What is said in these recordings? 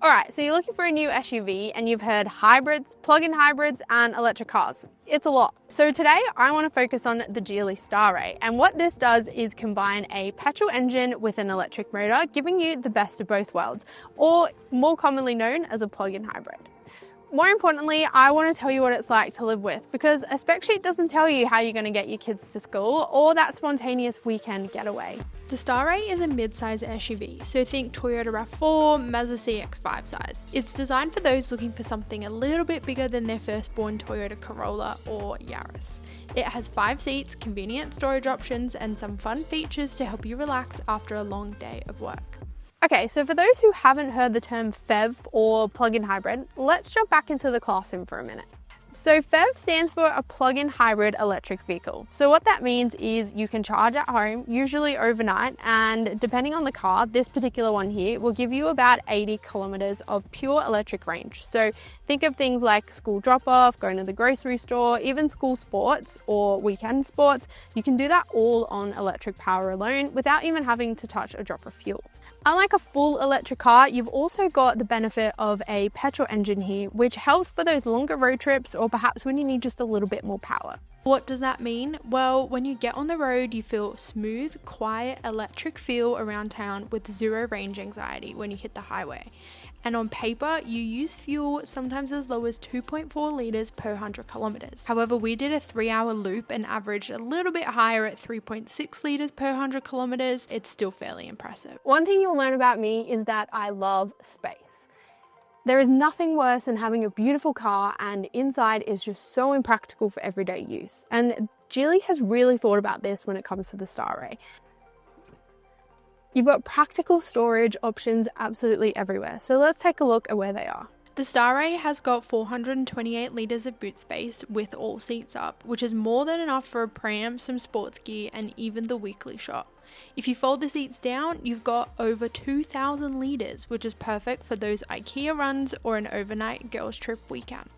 Alright, so you're looking for a new SUV and you've heard hybrids, plug-in hybrids and electric cars. It's a lot. So today I want to focus on the Geely Starray, and what this does is combine a petrol engine with an electric motor, giving you the best of both worlds, or more commonly known as a plug-in hybrid. More importantly, I want to tell you what it's like to live with, because a spec sheet doesn't tell you how you're going to get your kids to school or that spontaneous weekend getaway. The Starray is a mid-size SUV, so think Toyota RAV4, Mazda CX-5 size. It's designed for those looking for something a little bit bigger than their firstborn Toyota Corolla or Yaris. It has 5 seats, convenient storage options, and some fun features to help you relax after a long day of work. Okay, so for those who haven't heard the term PHEV or plug-in hybrid, let's jump back into the classroom for a minute. So PHEV stands for a plug-in hybrid electric vehicle. So what that means is you can charge at home, usually overnight, and depending on the car, this particular one here will give you about 80 kilometers of pure electric range. So think of things like school drop-off, going to the grocery store, even school sports or weekend sports. You can do that all on electric power alone without even having to touch a drop of fuel. Unlike a full electric car, you've also got the benefit of a petrol engine here, which helps for those longer road trips or perhaps when you need just a little bit more power. What does that mean? Well, when you get on the road, you feel smooth, quiet, electric feel around town with zero range anxiety when you hit the highway. And on paper, you use fuel sometimes as low as 2.4 litres per 100 kilometres. However, we did a 3-hour loop and averaged a little bit higher at 3.6 litres per 100 kilometres. It's still fairly impressive. One thing you'll learn about me is that I love space. There is nothing worse than having a beautiful car and inside is just so impractical for everyday use. And Geely has really thought about this when it comes to the Starray. You've got practical storage options absolutely everywhere, so let's take a look at where they are. The Starray has got 428 litres of boot space with all seats up, which is more than enough for a pram, some sports gear, and even the weekly shop. If you fold the seats down, you've got over 2,000 litres, which is perfect for those IKEA runs or an overnight girls trip weekend.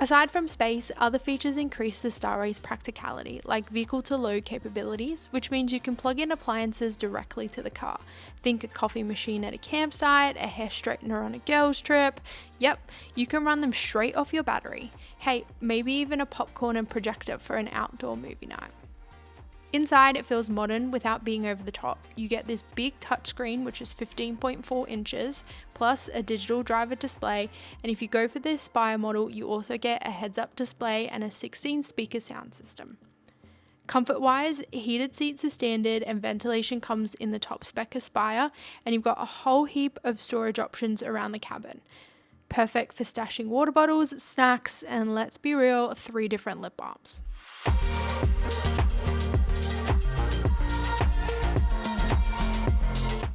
Aside from space, other features increase the Starray's practicality, like vehicle-to-load capabilities, which means you can plug in appliances directly to the car. Think a coffee machine at a campsite, a hair straightener on a girls trip. Yep, you can run them straight off your battery. Hey, maybe even a popcorn and projector for an outdoor movie night. Inside, it feels modern without being over the top. You get this big touchscreen, which is 15.4 inches, plus a digital driver display, and if you go for the Aspire model, you also get a heads-up display and a 16-speaker sound system. Comfort-wise, heated seats are standard and ventilation comes in the top spec Aspire, and you've got a whole heap of storage options around the cabin. Perfect for stashing water bottles, snacks, and let's be real, 3 different lip balms.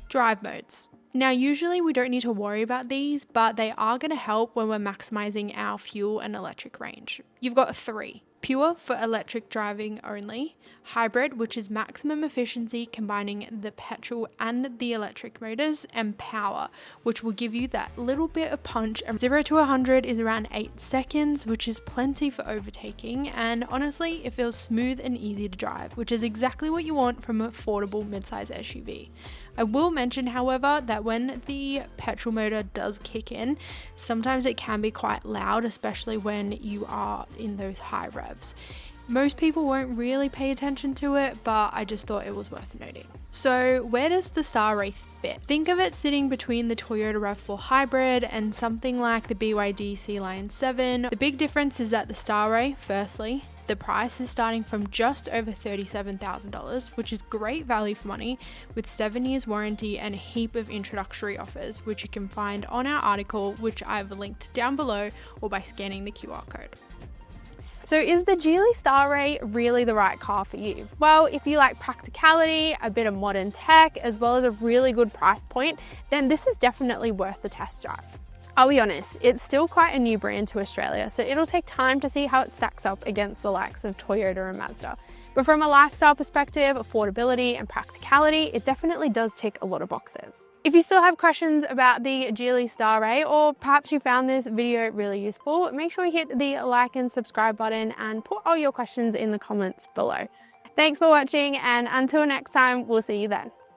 Drive modes. Now, usually we don't need to worry about these, but they are going to help when we're maximizing our fuel and electric range. You've got 3. Pure for electric driving only, hybrid, which is maximum efficiency combining the petrol and the electric motors, and power, which will give you that little bit of punch. 0 to 100 is around 8 seconds, which is plenty for overtaking, and honestly, it feels smooth and easy to drive, which is exactly what you want from an affordable midsize SUV. I will mention, however, that when the petrol motor does kick in, sometimes it can be quite loud, especially when you are in those high revs. Most people won't really pay attention to it, but I just thought it was worth noting. So where does the Starray fit? Think of it sitting between the Toyota RAV4 Hybrid and something like the BYD Sea Lion 7. The big difference is that the Starray, firstly, the price is starting from just over $37,000, which is great value for money, with 7 years warranty and a heap of introductory offers, which you can find on our article, which I've linked down below, or by scanning the QR code. So is the Geely Starray really the right car for you? Well, if you like practicality, a bit of modern tech, as well as a really good price point, then this is definitely worth the test drive. I'll be honest, it's still quite a new brand to Australia, so it'll take time to see how it stacks up against the likes of Toyota and Mazda. But from a lifestyle perspective, affordability and practicality, it definitely does tick a lot of boxes. If you still have questions about the Geely Starray, or perhaps you found this video really useful, make sure you hit the like and subscribe button and put all your questions in the comments below. Thanks for watching, and until next time, we'll see you then.